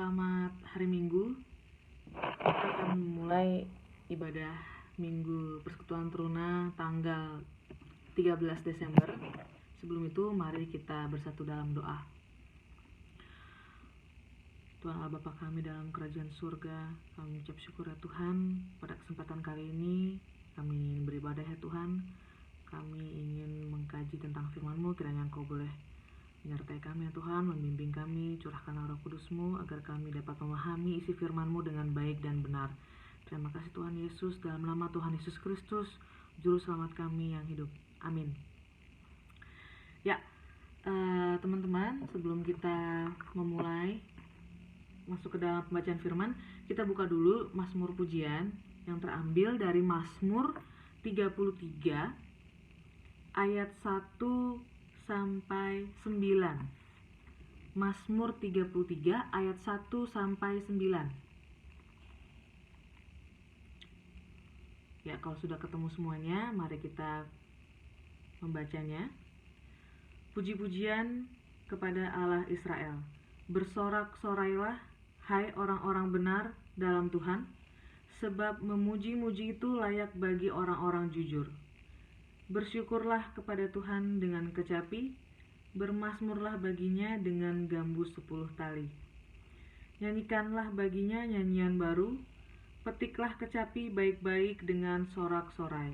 Selamat hari Minggu. Kita akan memulai ibadah Minggu Persekutuan Teruna tanggal 13 Desember. Sebelum itu, mari kita bersatu dalam doa. Tuhan Allah Bapa kami dalam kerajaan surga, kami mengucap syukur ya Tuhan. Pada kesempatan kali ini kami ingin beribadah ya Tuhan. Kami ingin mengkaji tentang firman-Mu, kiranya Engkau boleh menyertai kami ya Tuhan, membimbing kami, curahkanlah Roh Kudus-Mu agar kami dapat memahami isi firman-Mu dengan baik dan benar. Terima kasih Tuhan Yesus, dalam nama Tuhan Yesus Kristus, Juru Selamat kami yang hidup. Amin. Ya, teman-teman, sebelum kita memulai masuk ke dalam pembacaan firman, kita buka dulu Mazmur Pujian yang terambil dari Mazmur 33 ayat 1 sampai 9. Mazmur 33 ayat 1 sampai 9. Ya, kalau sudah ketemu semuanya, mari kita membacanya. Puji-pujian kepada Allah Israel. Bersorak-sorailah, hai orang-orang benar dalam Tuhan, sebab memuji-muji itu layak bagi orang-orang jujur. Bersyukurlah kepada Tuhan dengan kecapi, bermazmurlah baginya dengan gambus 10 tali. Nyanyikanlah baginya nyanyian baru, petiklah kecapi baik-baik dengan sorak-sorai.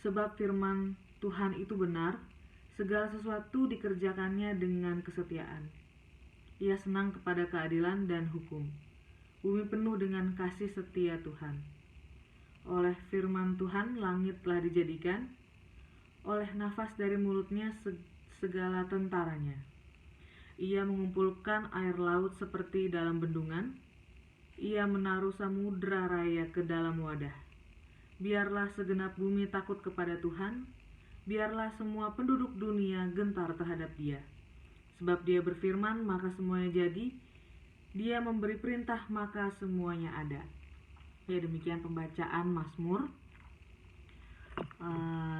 Sebab firman Tuhan itu benar, segala sesuatu dikerjakannya dengan kesetiaan. Ia senang kepada keadilan dan hukum. Bumi penuh dengan kasih setia Tuhan. Oleh firman Tuhan langit telah dijadikan, oleh nafas dari mulutnya segala tentaranya. Ia mengumpulkan air laut seperti dalam bendungan, ia menaruh samudra raya ke dalam wadah. Biarlah segenap bumi takut kepada Tuhan, biarlah semua penduduk dunia gentar terhadap Dia. Sebab Dia berfirman, maka semuanya jadi, Dia memberi perintah, maka semuanya ada. Ya, demikian pembacaan Mazmur.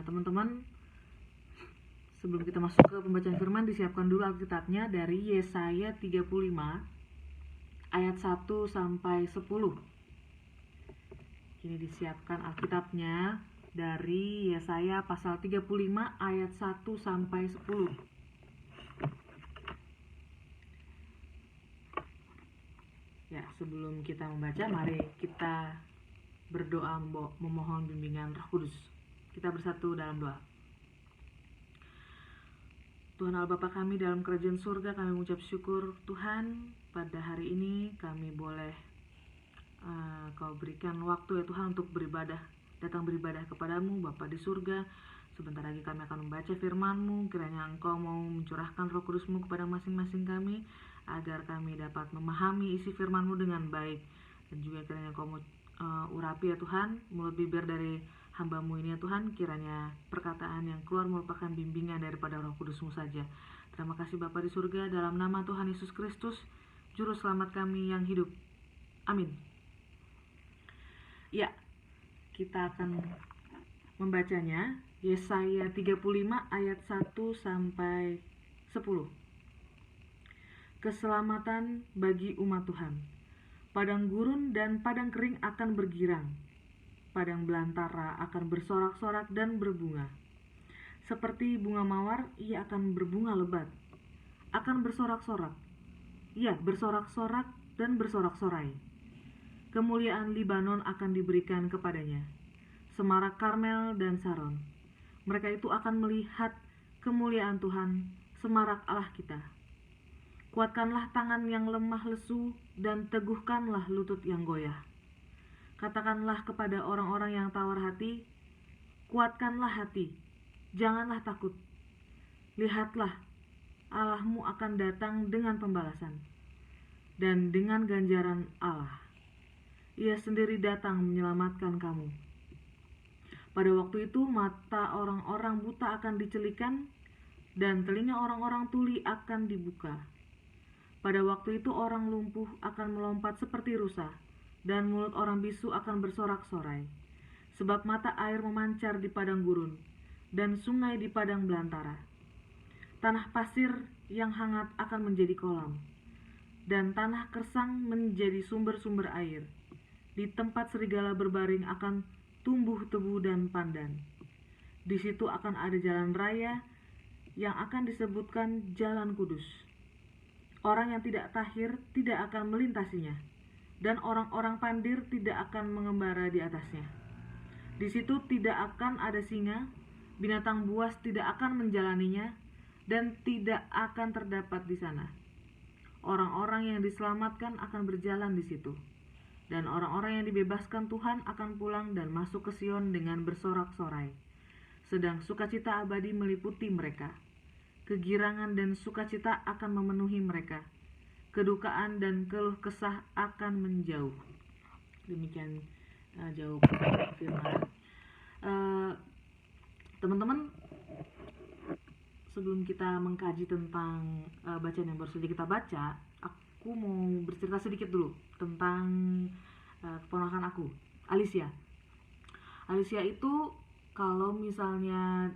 Teman-teman, sebelum kita masuk ke pembacaan firman, disiapkan dulu Alkitabnya dari Yesaya 35 ayat 1 sampai 10. Ini disiapkan Alkitabnya dari Yesaya pasal 35 ayat 1 sampai 10. Ya, sebelum kita membaca, mari kita berdoa memohon bimbingan Roh Kudus. Kita bersatu dalam doa. Tuhan Allah Bapa kami dalam kerajaan surga, kami mengucap syukur Tuhan, pada hari ini kami boleh Kau berikan waktu ya Tuhan untuk beribadah, datang beribadah kepadamu Bapa di surga. Sebentar lagi kami akan membaca firman-Mu, kiranya Engkau mau mencurahkan Roh Kudus-Mu kepada masing-masing kami, agar kami dapat memahami isi firman-Mu dengan baik. Dan juga kiranya Engkau mau urapi ya Tuhan mulut bibir dari hamba-Mu ini ya Tuhan, kiranya perkataan yang keluar merupakan bimbingan daripada Roh Kudus-Mu saja. Terima kasih Bapa di surga, dalam nama Tuhan Yesus Kristus, Juru Selamat kami yang hidup. Amin. Ya, kita akan membacanya. Yesaya 35 ayat 1 sampai 10. Keselamatan bagi umat Tuhan. Padang gurun dan padang kering akan bergirang. Padang belantara akan bersorak-sorak dan berbunga. Seperti bunga mawar, ia akan berbunga lebat. Akan bersorak-sorak. Ia bersorak-sorak dan bersorak-sorai. Kemuliaan Libanon akan diberikan kepadanya. Semarak Karmel dan Saron. Mereka itu akan melihat kemuliaan Tuhan, semarak Allah kita. Kuatkanlah tangan yang lemah lesu dan teguhkanlah lutut yang goyah. Katakanlah kepada orang-orang yang tawar hati, kuatkanlah hati, janganlah takut. Lihatlah, Allahmu akan datang dengan pembalasan dan dengan ganjaran Allah. Ia sendiri datang menyelamatkan kamu. Pada waktu itu mata orang-orang buta akan dicelikan dan telinga orang-orang tuli akan dibuka. Pada waktu itu orang lumpuh akan melompat seperti rusa, dan mulut orang bisu akan bersorak-sorai. Sebab mata air memancar di padang gurun, dan sungai di padang belantara. Tanah pasir yang hangat akan menjadi kolam, dan tanah kersang menjadi sumber-sumber air. Di tempat serigala berbaring akan tumbuh tebu dan pandan. Di situ akan ada jalan raya yang akan disebutkan Jalan Kudus. Orang yang tidak tahir tidak akan melintasinya, dan orang-orang pandir tidak akan mengembara di atasnya. Di situ tidak akan ada singa, binatang buas tidak akan menjalaninya, dan tidak akan terdapat di sana. Orang-orang yang diselamatkan akan berjalan di situ, dan orang-orang yang dibebaskan Tuhan akan pulang dan masuk ke Sion dengan bersorak-sorai. Sedang sukacita abadi meliputi mereka. Kegirangan dan sukacita akan memenuhi mereka. Kedukaan dan keluh kesah akan menjauh. Demikian jauh firman. Teman-teman, sebelum kita mengkaji tentang bacaan yang baru saja kita baca, aku mau bercerita sedikit dulu tentang keponakan aku, Alicia. Alicia itu kalau misalnya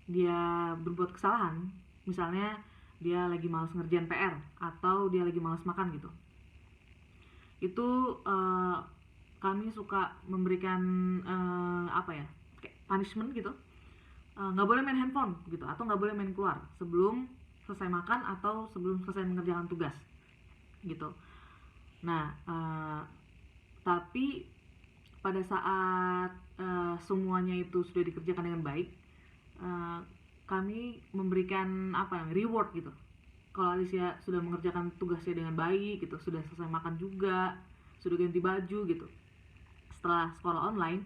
dia berbuat kesalahan, misalnya dia lagi malas ngerjain PR atau dia lagi malas makan gitu, itu kami suka memberikan kayak punishment gitu, nggak boleh main handphone gitu, atau nggak boleh main keluar sebelum selesai makan atau sebelum selesai mengerjakan tugas gitu. Nah, tapi pada saat semuanya itu sudah dikerjakan dengan baik, kami memberikan reward gitu. Kalau Alicia sudah mengerjakan tugasnya dengan baik gitu, sudah selesai makan juga, sudah ganti baju gitu, setelah sekolah online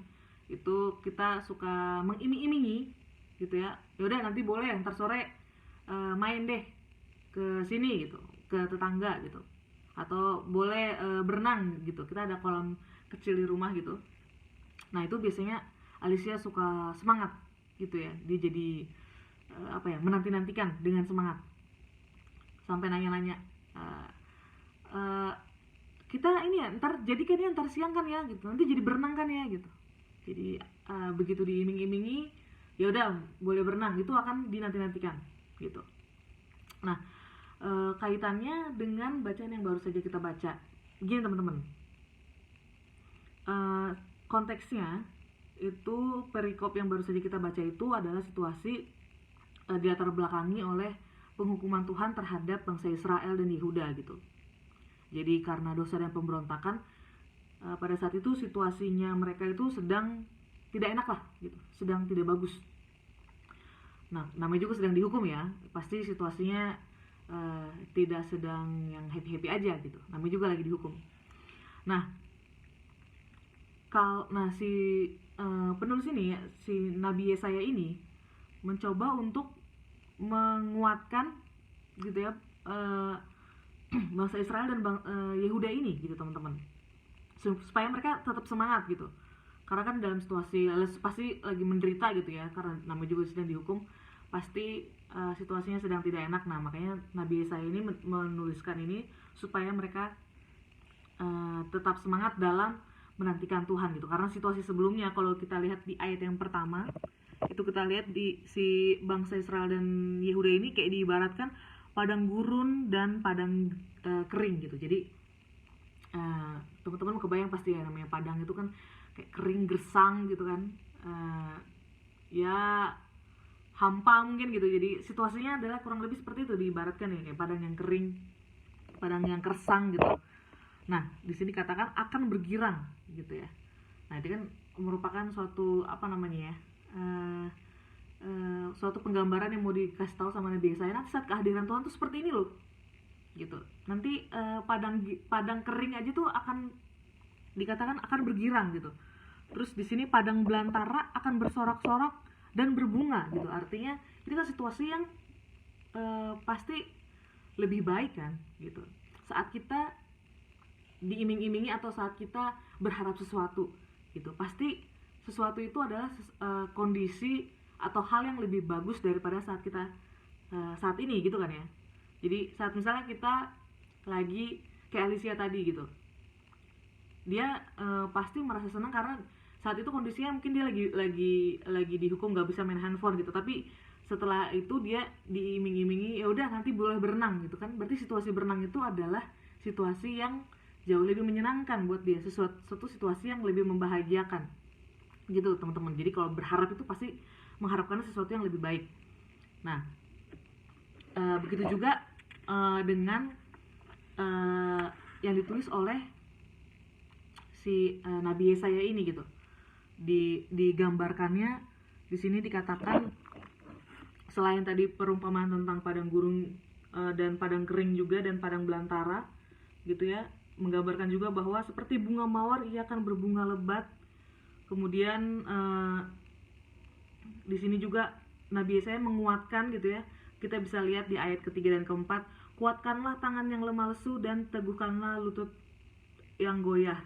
itu kita suka mengiming-imingi gitu ya. Yaudah nanti boleh ntar sore main deh ke sini gitu, ke tetangga gitu, atau boleh berenang gitu. Kita ada kolam kecil di rumah gitu. Nah itu biasanya Alicia suka semangat gitu ya, dia jadi menanti-nantikan dengan semangat, sampai nanya-nanya, kita ini ya ntar jadi kan ya, ntar siang kan ya gitu, nanti jadi berenang kan ya gitu. Jadi begitu diiming-imingi, ya udah boleh berenang, itu akan dinanti-nantikan gitu. Nah kaitannya dengan bacaan yang baru saja kita baca, gini teman-teman, konteksnya itu perikop yang baru saja kita baca itu adalah situasi dilatar belakangi oleh penghukuman Tuhan terhadap bangsa Israel dan Yehuda gitu. Jadi karena dosa dan pemberontakan, pada saat itu situasinya mereka itu sedang tidak enak lah gitu, sedang tidak bagus. Nah namanya juga sedang dihukum ya, pasti situasinya tidak sedang yang happy-happy aja gitu, namanya juga lagi dihukum. Nah si penulis ini, si Nabi Yesaya ini mencoba untuk menguatkan gitu ya bangsa Israel dan Yehuda ini gitu teman-teman, supaya mereka tetap semangat gitu. Karena kan dalam situasi pasti lagi menderita gitu ya, karena namanya juga sedang dihukum, pasti situasinya sedang tidak enak. Nah makanya Nabi Yesaya ini menuliskan ini supaya mereka tetap semangat dalam menantikan Tuhan gitu. Karena situasi sebelumnya kalau kita lihat di ayat yang pertama itu, kita lihat di si bangsa Israel dan Yehuda ini kayak diibaratkan padang gurun dan padang kering gitu. Jadi teman-teman kebayang pasti ya, namanya padang itu kan kayak kering gersang gitu kan, ya hampa mungkin gitu. Jadi situasinya adalah kurang lebih seperti itu, diibaratkan ya kayak padang yang kering, padang yang kersang gitu. Nah di sini katakan akan bergirang gitu ya. Nah itu kan merupakan suatu suatu penggambaran yang mau dikasih tahu sama Nabi Yesaya, nanti saat kehadiran Tuhan tuh seperti ini loh gitu. Nanti padang kering aja tuh akan dikatakan akan bergirang gitu. Terus di sini padang belantara akan bersorak-sorak dan berbunga gitu. Artinya ini kan situasi yang pasti lebih baik kan gitu. Saat kita diiming-imingi atau saat kita berharap sesuatu gitu, pasti sesuatu itu adalah kondisi atau hal yang lebih bagus daripada saat kita saat ini gitu kan ya. Jadi saat misalnya kita lagi kayak Alicia tadi gitu, dia pasti merasa senang karena saat itu kondisinya mungkin dia lagi dihukum nggak bisa main handphone gitu, tapi setelah itu dia diiming-imingi ya udah nanti boleh berenang gitu kan. Berarti situasi berenang itu adalah situasi yang jauh lebih menyenangkan buat dia, suatu situasi yang lebih membahagiakan gitu teman-teman. Jadi kalau berharap itu pasti mengharapkan sesuatu yang lebih baik. Nah, begitu juga dengan yang ditulis oleh si Nabi Yesaya ini gitu. Digambarkannya di sini dikatakan, selain tadi perumpamaan tentang padang gurun dan padang kering juga dan padang belantara gitu ya, menggambarkan juga bahwa seperti bunga mawar ia akan berbunga lebat. Kemudian di sini juga Nabi Yesaya menguatkan gitu ya. Kita bisa lihat di ayat ketiga dan keempat, kuatkanlah tangan yang lemah lesu dan teguhkanlah lutut yang goyah.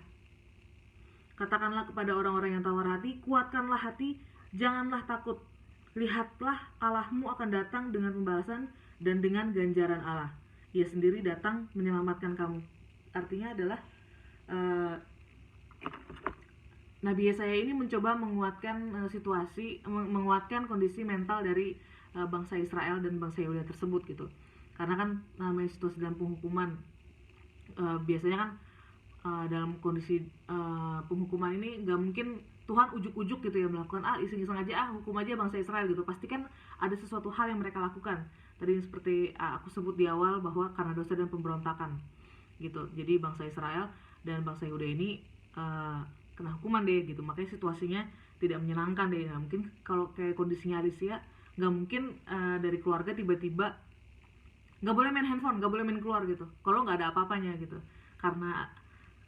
Katakanlah kepada orang-orang yang tawar hati, kuatkanlah hati, janganlah takut. Lihatlah, Allahmu akan datang dengan pembalasan dan dengan ganjaran Allah. Ia sendiri datang menyelamatkan kamu. Artinya adalah Nabi Yesaya ini mencoba menguatkan menguatkan kondisi mental dari bangsa Israel dan bangsa Yehuda tersebut gitu. Karena kan namanya situasi dalam penghukuman, biasanya kan dalam kondisi penghukuman ini nggak mungkin Tuhan ujuk-ujuk gitu ya melakukan iseng-iseng aja hukum aja bangsa Israel gitu. Pasti kan ada sesuatu hal yang mereka lakukan. Tadi seperti aku sebut di awal bahwa karena dosa dan pemberontakan gitu. Jadi bangsa Israel dan bangsa Yehuda ini kena hukuman deh gitu. Makanya situasinya tidak menyenangkan deh. Nah, mungkin kalau kayak kondisinya Alicia, nggak mungkin dari keluarga tiba-tiba nggak boleh main handphone, nggak boleh main keluar gitu. Kalau nggak ada apa-apanya gitu. Karena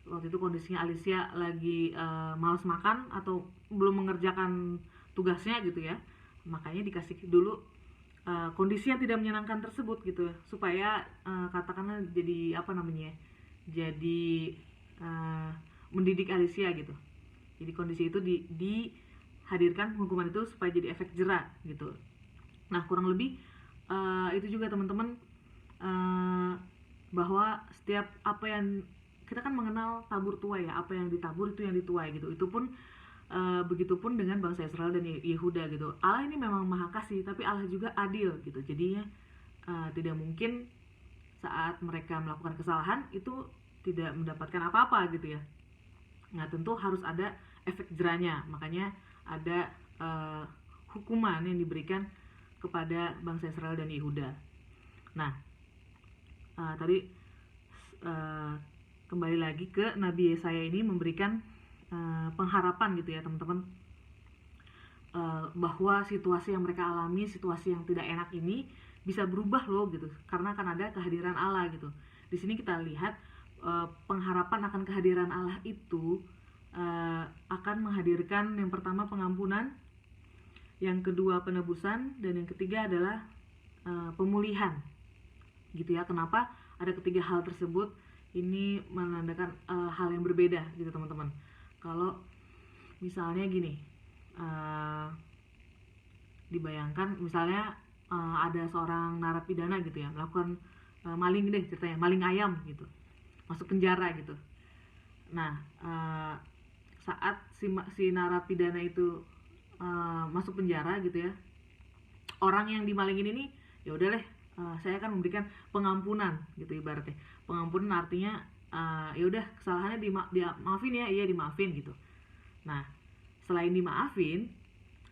waktu itu kondisinya Alicia lagi malas makan atau belum mengerjakan tugasnya gitu ya, makanya dikasih dulu kondisi yang tidak menyenangkan tersebut gitu, supaya katakanlah jadi apa namanya, jadi mendidik Alicia gitu. Jadi kondisi itu dihadirkan hukuman itu supaya jadi efek jera gitu. Nah kurang lebih itu juga teman-teman, bahwa setiap apa yang kita kan mengenal tabur tuai ya, apa yang ditabur itu yang dituai gitu. Itu pun begitupun dengan bangsa Israel dan Yehuda gitu. Allah ini memang maha kasih, tapi Allah juga adil gitu. Jadinya tidak mungkin saat mereka melakukan kesalahan itu tidak mendapatkan apa-apa gitu ya. Nah tentu harus ada efek jerahnya, makanya ada hukuman yang diberikan kepada bangsa Israel dan Yehuda. Nah tadi kembali lagi ke Nabi Yesaya ini memberikan pengharapan gitu ya teman-teman, bahwa situasi yang mereka alami, situasi yang tidak enak ini bisa berubah loh gitu, karena akan ada kehadiran Allah gitu. Di sini kita lihat pengharapan akan kehadiran Allah itu akan menghadirkan yang pertama pengampunan, yang kedua penebusan, dan yang ketiga adalah pemulihan gitu ya. Kenapa ada ketiga hal tersebut? Ini menandakan hal yang berbeda gitu teman-teman. Kalau misalnya gini, dibayangkan misalnya ada seorang narapidana gitu ya melakukan maling deh ceritanya, maling ayam gitu, masuk penjara gitu. Nah saat si narapidana itu masuk penjara gitu ya, orang yang dimalingin ini ya udah deh, saya akan memberikan pengampunan gitu ibaratnya. Pengampunan artinya ya udah kesalahannya dimaafin ya, iya dimaafin gitu. Nah selain dimaafin,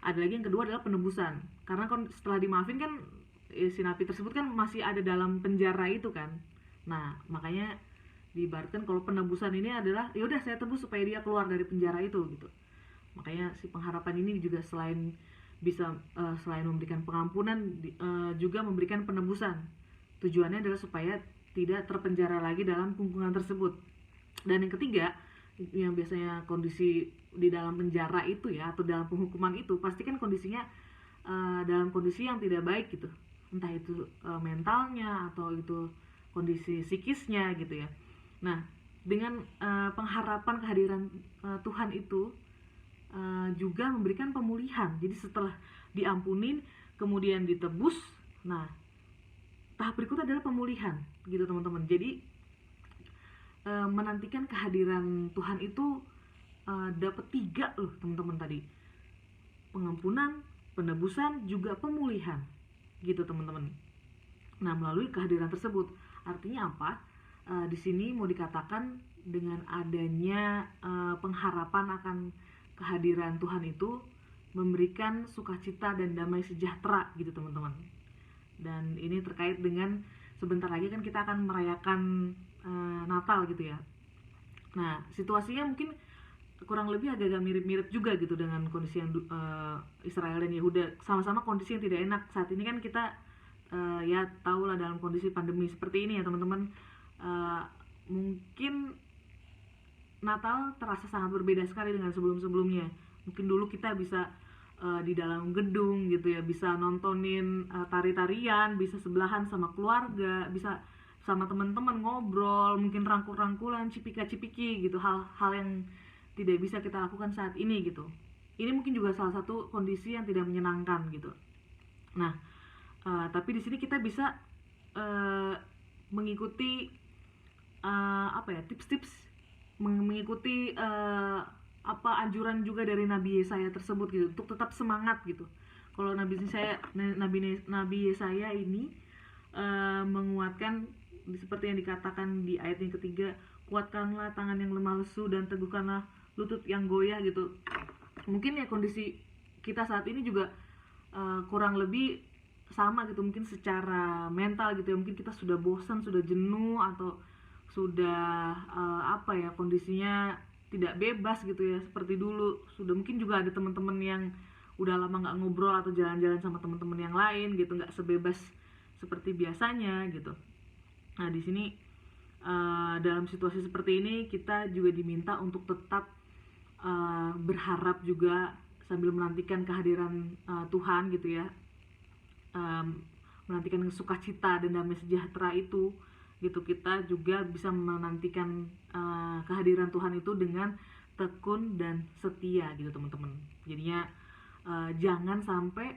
ada lagi yang kedua adalah penebusan. Karena setelah dimaafin kan si napi tersebut kan masih ada dalam penjara itu kan. Nah makanya diibaratkan kalau penebusan ini adalah ya udah saya tebus supaya dia keluar dari penjara itu gitu. Makanya si pengharapan ini juga selain bisa selain memberikan pengampunan juga memberikan penebusan. Tujuannya adalah supaya tidak terpenjara lagi dalam lingkungan tersebut. Dan yang ketiga, yang biasanya kondisi di dalam penjara itu ya, atau dalam penghukuman itu pasti kan kondisinya dalam kondisi yang tidak baik gitu, entah itu mentalnya atau itu kondisi psikisnya gitu ya. Nah dengan pengharapan kehadiran Tuhan itu juga memberikan pemulihan. Jadi setelah diampunin kemudian ditebus, nah tahap berikut adalah pemulihan gitu teman-teman. Jadi menantikan kehadiran Tuhan itu dapat 3 loh teman-teman tadi. Pengampunan, penebusan, juga pemulihan. Gitu teman-teman. Nah, melalui kehadiran tersebut. Artinya apa? Di sini mau dikatakan dengan adanya pengharapan akan kehadiran Tuhan itu memberikan sukacita dan damai sejahtera gitu teman-teman. Dan ini terkait dengan sebentar lagi kan kita akan merayakan Natal gitu ya. Nah, situasinya mungkin kurang lebih agak-agak mirip-mirip juga gitu dengan kondisi yang Israel dan Yehuda, sama-sama kondisi yang tidak enak. Saat ini kan kita ya tahu lah dalam kondisi pandemi seperti ini ya teman-teman. Mungkin Natal terasa sangat berbeda sekali dengan sebelum-sebelumnya. Mungkin dulu kita bisa di dalam gedung gitu ya, bisa nontonin tari-tarian, bisa sebelahan sama keluarga, bisa sama teman-teman ngobrol, mungkin rangkul-rangkulan, cipika-cipiki gitu, hal-hal yang tidak bisa kita lakukan saat ini gitu. Ini mungkin juga salah satu kondisi yang tidak menyenangkan gitu. Nah, tapi di sini kita bisa mengikuti tips-tips, mengikuti anjuran juga dari Nabi Yesaya tersebut gitu, untuk tetap semangat gitu. Kalau Nabi Yesaya ini menguatkan seperti yang dikatakan di ayat yang ketiga, kuatkanlah tangan yang lemah lesu dan teguhkanlah lutut yang goyah gitu. Mungkin ya kondisi kita saat ini juga kurang lebih sama gitu, mungkin secara mental gitu ya, mungkin kita sudah bosan, sudah jenuh, atau sudah kondisinya tidak bebas gitu ya seperti dulu. Sudah mungkin juga ada teman-teman yang udah lama nggak ngobrol atau jalan-jalan sama teman-teman yang lain gitu, nggak sebebas seperti biasanya gitu. Nah, di sini dalam situasi seperti ini kita juga diminta untuk tetap berharap juga sambil menantikan kehadiran Tuhan gitu ya, menantikan sukacita dan damai sejahtera itu gitu. Kita juga bisa menantikan kehadiran Tuhan itu dengan tekun dan setia gitu teman-teman. Jadinya jangan sampai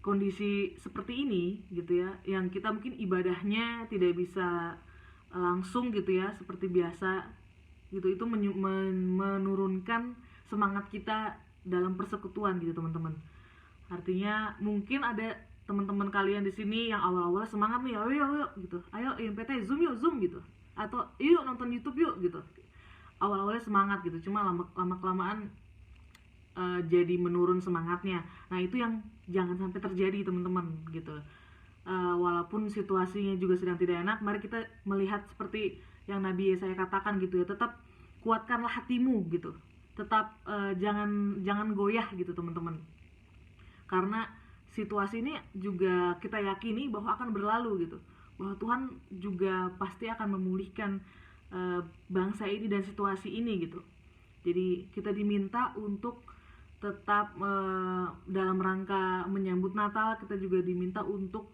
kondisi seperti ini gitu ya, yang kita mungkin ibadahnya tidak bisa langsung gitu ya seperti biasa gitu, itu menurunkan semangat kita dalam persekutuan gitu teman-teman. Artinya mungkin ada teman-teman kalian di sini yang awal-awal semangat nih, ayo gitu, ayo IMPT zoom gitu, atau yuk nonton YouTube yuk gitu. Awal-awalnya semangat gitu, cuma lama kelamaan jadi menurun semangatnya. Nah, itu yang jangan sampai terjadi teman-teman gitu. Walaupun situasinya juga sedang tidak enak, mari kita melihat seperti yang Nabi Yesaya katakan gitu ya, tetap kuatkanlah hatimu gitu, tetap jangan goyah gitu teman-teman. Karena situasi ini juga kita yakini bahwa akan berlalu gitu, bahwa Tuhan juga pasti akan memulihkan bangsa ini dan situasi ini gitu. Jadi kita diminta untuk tetap dalam rangka menyambut Natal, kita juga diminta untuk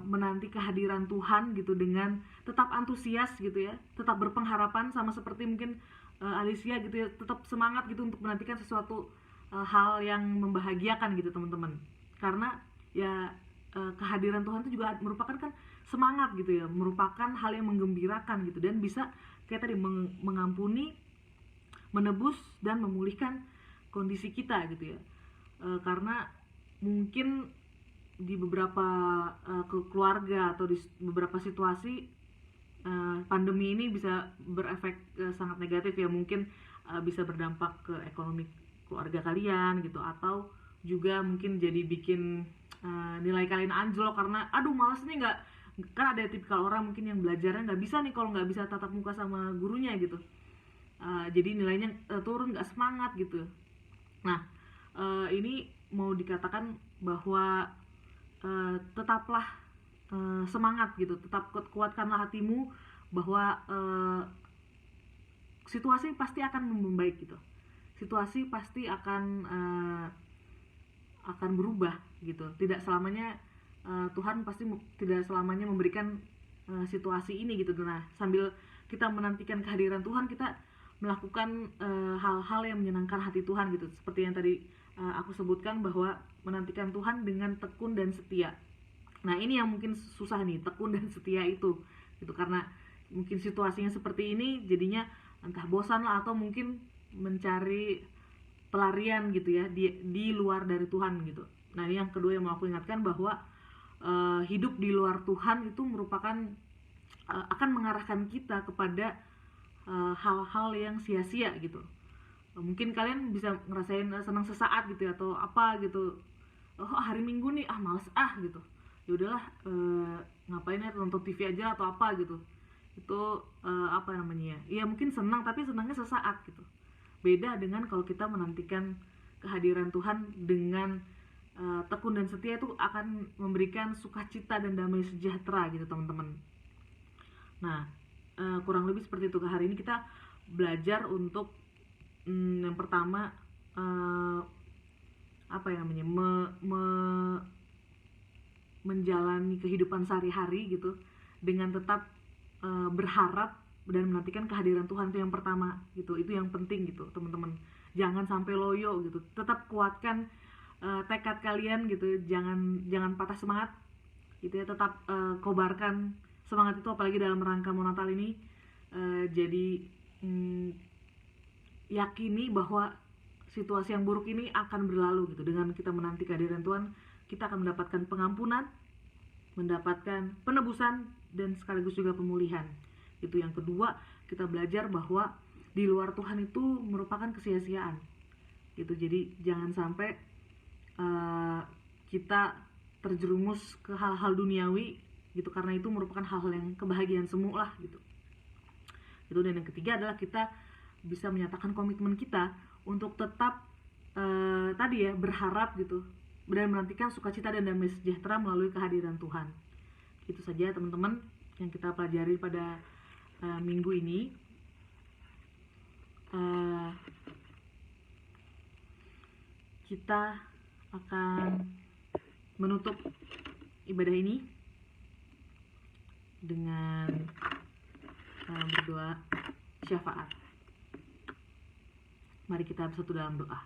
menanti kehadiran Tuhan gitu dengan tetap antusias gitu ya, tetap berpengharapan, sama seperti mungkin Alicia gitu ya, tetap semangat gitu untuk menantikan sesuatu hal yang membahagiakan gitu teman-teman. Karena ya kehadiran Tuhan itu juga merupakan kan semangat gitu ya, merupakan hal yang menggembirakan gitu, dan bisa kayak tadi mengampuni, menebus dan memulihkan kondisi kita gitu ya. Karena mungkin di beberapa keluarga atau di beberapa situasi pandemi ini bisa berefek sangat negatif ya, mungkin bisa berdampak ke ekonomi keluarga kalian gitu, atau juga mungkin jadi bikin nilai kalian anjlok karena aduh malas nih, nggak, kan ada tipikal orang mungkin yang belajarnya nggak bisa nih kalau nggak bisa tatap muka sama gurunya gitu. Jadi nilainya turun, nggak semangat gitu. Nah, ini mau dikatakan bahwa tetaplah semangat gitu, tetap kuatkanlah hatimu bahwa situasi pasti akan membaik gitu, situasi pasti akan berubah gitu. Tidak selamanya Tuhan pasti tidak selamanya memberikan situasi ini gitu. Nah, sambil kita menantikan kehadiran Tuhan, kita melakukan hal-hal yang menyenangkan hati Tuhan gitu, seperti yang tadi aku sebutkan, bahwa menantikan Tuhan dengan tekun dan setia. Nah, ini yang mungkin susah nih, tekun dan setia itu gitu, karena mungkin situasinya seperti ini, jadinya entah bosan lah, atau mungkin mencari pelarian gitu ya di luar dari Tuhan gitu. Nah, ini yang kedua yang mau aku ingatkan, bahwa hidup di luar Tuhan itu merupakan akan mengarahkan kita kepada hal-hal yang sia-sia gitu. Mungkin kalian bisa ngerasain senang sesaat gitu ya, atau apa gitu. Oh, hari Minggu nih, males gitu. Ya udahlah, ngapain ya, nonton TV aja atau apa gitu. Itu apa namanya ya? Ya mungkin senang, tapi senangnya sesaat gitu. Beda dengan kalau kita menantikan kehadiran Tuhan dengan tekun dan setia, itu akan memberikan sukacita dan damai sejahtera gitu, teman-teman. Nah, kurang lebih seperti itu. Hari ini kita belajar untuk yang pertama, apa yang namanya, menjalani kehidupan sehari-hari gitu dengan tetap berharap dan menantikan kehadiran Tuhan. Itu yang pertama gitu. Itu yang penting gitu, teman-teman. Jangan sampai loyo gitu. Tetap kuatkan tekad kalian gitu. Jangan patah semangat gitu ya. Tetap kobarkan semangat itu, apalagi dalam rangka mau Natal ini. Jadi yakini bahwa situasi yang buruk ini akan berlalu gitu. Dengan kita menanti kehadiran Tuhan, kita akan mendapatkan pengampunan, mendapatkan penebusan, dan sekaligus juga pemulihan. Itu yang kedua, kita belajar bahwa di luar Tuhan itu merupakan kesia-siaan gitu. Jadi jangan sampai kita terjerumus ke hal-hal duniawi gitu, karena itu merupakan hal-hal yang kebahagiaan semu lah gitu. Itu. Dan yang ketiga adalah kita bisa menyatakan komitmen kita untuk tetap tadi ya, berharap gitu, dan menantikan sukacita dan damai sejahtera melalui kehadiran Tuhan. Itu saja, teman-teman, yang kita pelajari pada minggu ini. Kita akan menutup ibadah ini dengan berdoa syafaat. Mari kita bersatu dalam doa.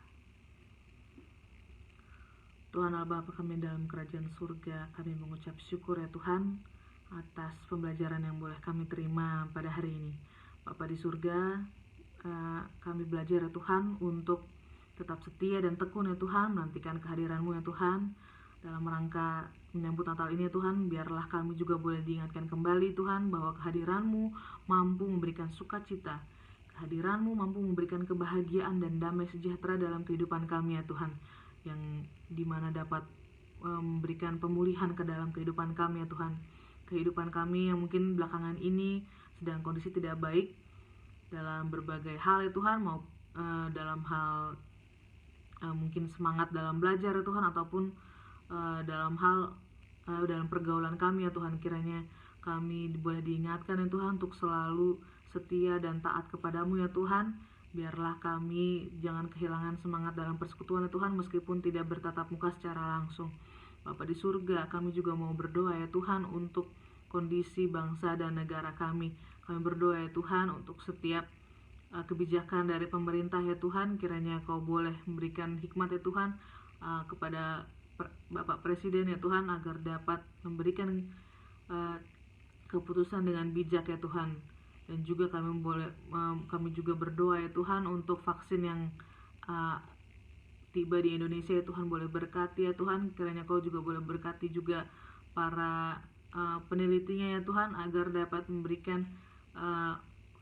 Tuhan Allah Bapa kami dalam kerajaan surga, kami mengucap syukur ya Tuhan atas pembelajaran yang boleh kami terima pada hari ini. Bapa di surga, kami belajar ya Tuhan untuk tetap setia dan tekun ya Tuhan, menantikan kehadiran-Mu ya Tuhan. Dalam rangka menyambut Natal ini ya Tuhan, biarlah kami juga boleh diingatkan kembali Tuhan bahwa kehadiran-Mu mampu memberikan sukacita. Kehadiran-Mu mampu memberikan kebahagiaan dan damai sejahtera dalam kehidupan kami ya Tuhan, yang dimana dapat memberikan pemulihan ke dalam kehidupan kami ya Tuhan. Kehidupan kami yang mungkin belakangan ini sedang kondisi tidak baik dalam berbagai hal ya Tuhan, mau dalam hal mungkin semangat dalam belajar ya Tuhan, ataupun dalam hal dalam pergaulan kami ya Tuhan. Kiranya kami boleh diingatkan ya Tuhan untuk selalu setia dan taat kepadamu ya Tuhan. Biarlah kami jangan kehilangan semangat dalam persekutuan ya Tuhan, meskipun tidak bertatap muka secara langsung. Bapa di surga, kami juga mau berdoa ya Tuhan untuk kondisi bangsa dan negara kami. Kami berdoa ya Tuhan untuk setiap kebijakan dari pemerintah ya Tuhan. Kiranya Kau boleh memberikan hikmat ya Tuhan kepada Bapak Presiden ya Tuhan, agar dapat memberikan keputusan dengan bijak ya Tuhan. Dan juga kami juga berdoa ya Tuhan untuk vaksin yang tiba di Indonesia ya Tuhan, boleh berkati ya Tuhan. Kiranya Kau juga boleh berkati juga para penelitinya ya Tuhan, agar dapat memberikan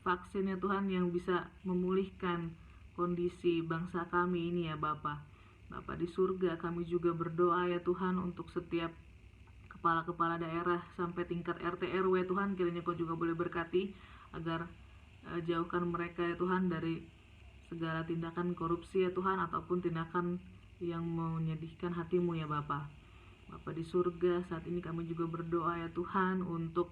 vaksin ya Tuhan yang bisa memulihkan kondisi bangsa kami ini ya Bapa. Bapa di surga, kami juga berdoa ya Tuhan untuk setiap kepala-kepala daerah sampai tingkat RT RW Tuhan. Kiranya Kau juga boleh berkati agar jauhkan mereka ya Tuhan dari segala tindakan korupsi ya Tuhan, ataupun tindakan yang menyedihkan hati-Mu ya Bapa. Bapa di surga, saat ini kami juga berdoa ya Tuhan untuk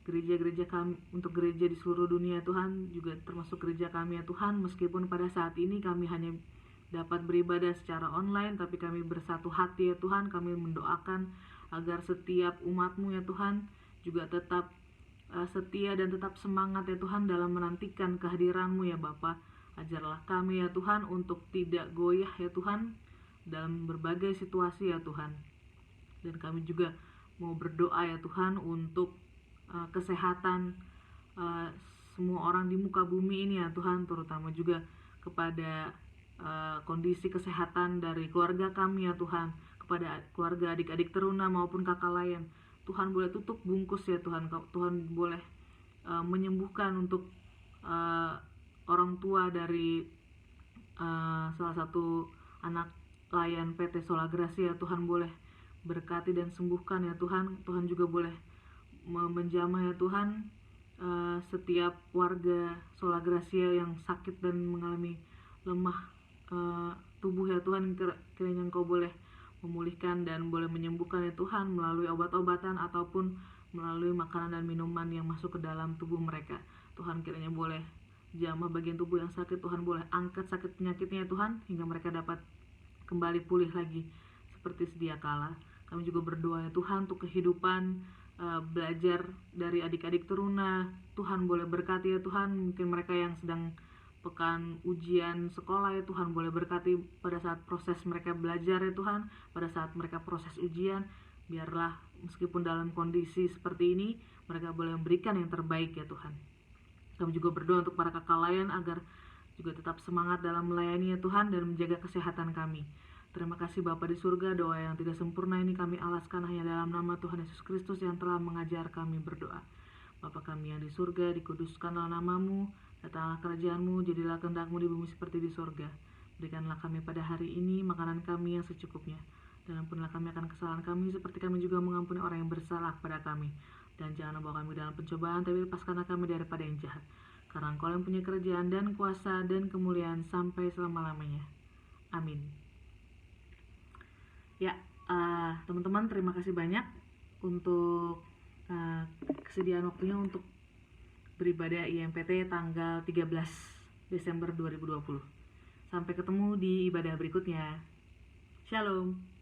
gereja-gereja kami, untuk gereja di seluruh dunia Tuhan, juga termasuk gereja kami ya Tuhan. Meskipun pada saat ini kami hanya dapat beribadah secara online, tapi kami bersatu hati ya Tuhan. Kami mendoakan agar setiap umat-Mu ya Tuhan juga tetap setia dan tetap semangat ya Tuhan dalam menantikan kehadiran-Mu ya Bapa. Ajarlah kami ya Tuhan untuk tidak goyah ya Tuhan dalam berbagai situasi ya Tuhan. Dan kami juga mau berdoa ya Tuhan untuk kesehatan semua orang di muka bumi ini ya Tuhan, terutama juga kepada kondisi kesehatan dari keluarga kami ya Tuhan, kepada keluarga adik-adik teruna maupun kakak lain. Tuhan boleh tutup bungkus ya Tuhan, Tuhan boleh menyembuhkan untuk orang tua dari salah satu anak layan PT Sola Gracia. Tuhan boleh berkati dan sembuhkan ya Tuhan. Tuhan juga boleh menjamah ya Tuhan setiap warga Sola Gracia yang sakit dan mengalami lemah tubuh ya Tuhan. Kiranya Engkau boleh memulihkan dan boleh menyembuhkan ya Tuhan, melalui obat-obatan ataupun melalui makanan dan minuman yang masuk ke dalam tubuh mereka. Tuhan kiranya boleh jamah bagian tubuh yang sakit, Tuhan boleh angkat sakit penyakitnya ya Tuhan, hingga mereka dapat kembali pulih lagi seperti sedia kala. Kami juga berdoa ya Tuhan untuk kehidupan belajar dari adik-adik teruna. Tuhan boleh berkati ya Tuhan, mungkin mereka yang sedang pekan ujian sekolah ya Tuhan, boleh berkati pada saat proses mereka belajar ya Tuhan, pada saat mereka proses ujian. Biarlah meskipun dalam kondisi seperti ini, mereka boleh memberikan yang terbaik ya Tuhan. Kami juga berdoa untuk para kakak layan agar juga tetap semangat dalam melayani ya Tuhan dan menjaga kesehatan kami. Terima kasih Bapa di surga, doa yang tidak sempurna ini kami alaskan hanya dalam nama Tuhan Yesus Kristus yang telah mengajar kami berdoa. Bapa kami yang di surga, dikuduskanlah namamu, datanglah kerajaanmu, jadilah kehendak-mu di bumi seperti di surga. Berikanlah kami pada hari ini makanan kami yang secukupnya, dan ampunilah kami akan kesalahan kami seperti kami juga mengampuni orang yang bersalah kepada kami. Dan jangan membawa kami dalam pencobaan, tapi lepaskanlah kami daripada yang jahat. Karena Engkau yang punya kerajaan dan kuasa dan kemuliaan sampai selama-lamanya. Amin. Ya, teman-teman, terima kasih banyak untuk kesediaan waktunya untuk beribadah IMPT tanggal 13 Desember 2020. Sampai ketemu di ibadah berikutnya. Shalom.